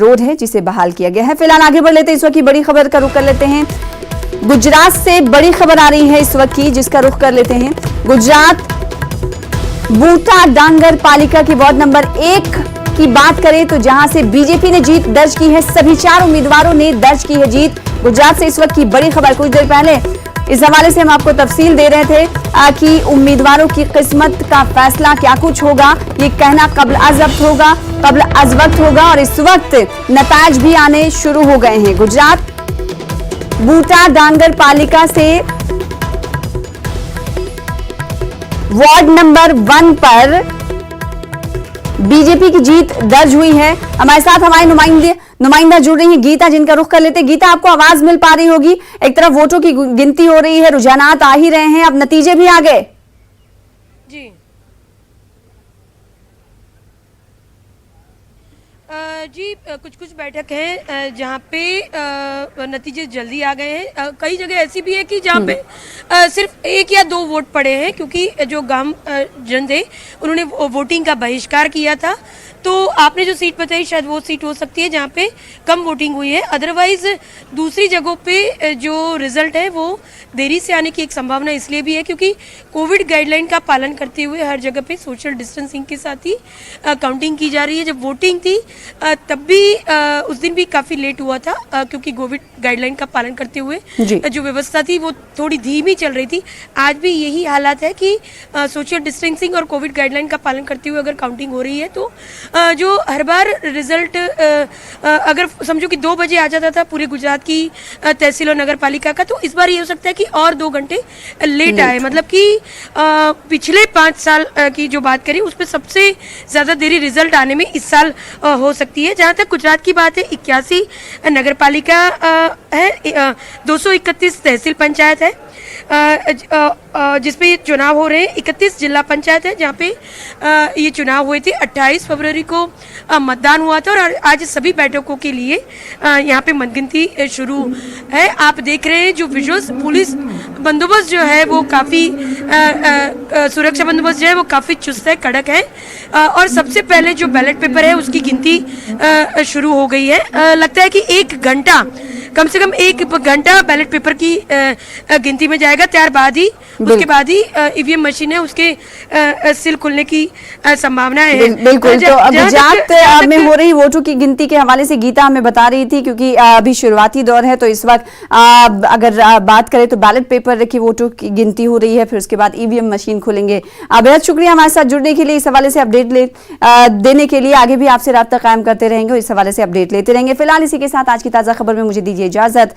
Road है जिसे बहाल किया गया है। फिलहाल आगे बढ़ लेते हैं, इस वक्त की बड़ी खबर का रुख कर लेते हैं। गुजरात से बड़ी खबर आ रही है इस वक्त की, जिसका रुख कर लेते हैं। गुजरात बूटा डांगर पालिका की वार्ड नंबर 1 की बात करें तो जहां से बीजेपी ने जीत दर्ज की है। सभी 4 उम्मीदवारों ने दर्ज की है जीत। गुजरात से इस वक्त की बड़ी खबर। कुछ देर पहले इस हवाले से हम आपको तफसील दे रहे थे कि उम्मीदवारों की किस्मत का फैसला क्या कुछ होगा, ये कहना कब्ल अज़ वक्त होगा और इस वक्त नताज भी आने शुरू हो गए हैं। गुजरात बूटा डांगर पालिका से वार्ड नंबर 1 पर बीजेपी की जीत दर्ज हुई है। हमारे साथ हमारे नुमाइंदा जुड़ रही हैं गीता, जिनका रुख कर लेते हैं। गीता, आपको आवाज मिल पा रही होगी। एक तरफ वोटों की गिनती हो रही है, रुझानात आ ही रहे हैं, अब नतीजे भी आ गए। जी कुछ बैठक है जहाँ पे नतीजे जल्दी आ गए हैं। कई जगह ऐसी भी है कि जहाँ पे सिर्फ 1 या 2 वोट पड़े हैं, क्योंकि जो गांव जन थे उन्होंने वोटिंग का बहिष्कार किया था। तो आपने जो सीट बताई शायद वो सीट हो सकती है जहाँ पे कम वोटिंग हुई है। अदरवाइज दूसरी जगहों पे जो रिजल्ट है वो देरी से आने की एक संभावना इसलिए भी है क्योंकि कोविड गाइडलाइन का पालन करते हुए हर जगह पे सोशल डिस्टेंसिंग के साथ ही काउंटिंग की जा रही है। जब वोटिंग थी तब भी उस दिन भी काफ़ी लेट हुआ था क्योंकि कोविड गाइडलाइन का पालन करते हुए जो व्यवस्था थी वो थोड़ी धीमी चल रही थी। आज भी यही हालात है कि सोशल डिस्टेंसिंग और कोविड गाइडलाइन का पालन करते हुए अगर काउंटिंग हो रही है तो जो हर बार रिजल्ट अगर समझो कि 2 बजे आ जाता था पूरे गुजरात की तहसील और नगर पालिका का, तो इस बार ये हो सकता है कि और 2 घंटे लेट आए। मतलब कि पिछले 5 साल की जो बात करें उसमें सबसे ज़्यादा देरी रिजल्ट आने में इस साल हो सकती है। जहाँ तक गुजरात की बात है, 81 नगर पालिका है, 231 तहसील पंचायत है जिसपे चुनाव हो रहे हैं, 31 जिला पंचायत है जहाँ पे ये चुनाव हुए थे। 28 फरवरी को मतदान हुआ था और आज सभी बैठकों के लिए यहाँ पे मतगिनती शुरू है। आप देख रहे हैं जो विजुअल्स, पुलिस बंदोबस्त जो है वो काफ़ी सुरक्षा बंदोबस्त जो है वो काफ़ी चुस्त है, कड़क है। और सबसे पहले जो बैलेट पेपर है उसकी गिनती शुरू हो गई है। लगता है कि 1 घंटा, कम से कम 1 घंटा बैलेट पेपर की गिनती में जाएगा। उसके बाद ही ईवीएम मशीन है उसके सील खुलने की संभावना है। बिल्कुल। तो गुजरात में हो रही वोटों की गिनती के हवाले से गीता हमें बता रही थी, क्योंकि अभी शुरुआती दौर है, तो इस वक्त अगर बात करें तो बैलेट पेपर की वोटों की गिनती हो रही है, फिर उसके बाद ईवीएम मशीन खुलेंगे। बेहद शुक्रिया हमारे साथ जुड़ने के लिए, इस हवाले से अपडेट देने के लिए। आगे भी आपसे राब्ता कायम करते रहेंगे और इस हवाले से अपडेट लेते रहेंगे। फिलहाल इसी के साथ आज की ताजा खबर में मुझे दीजिए इजाजत।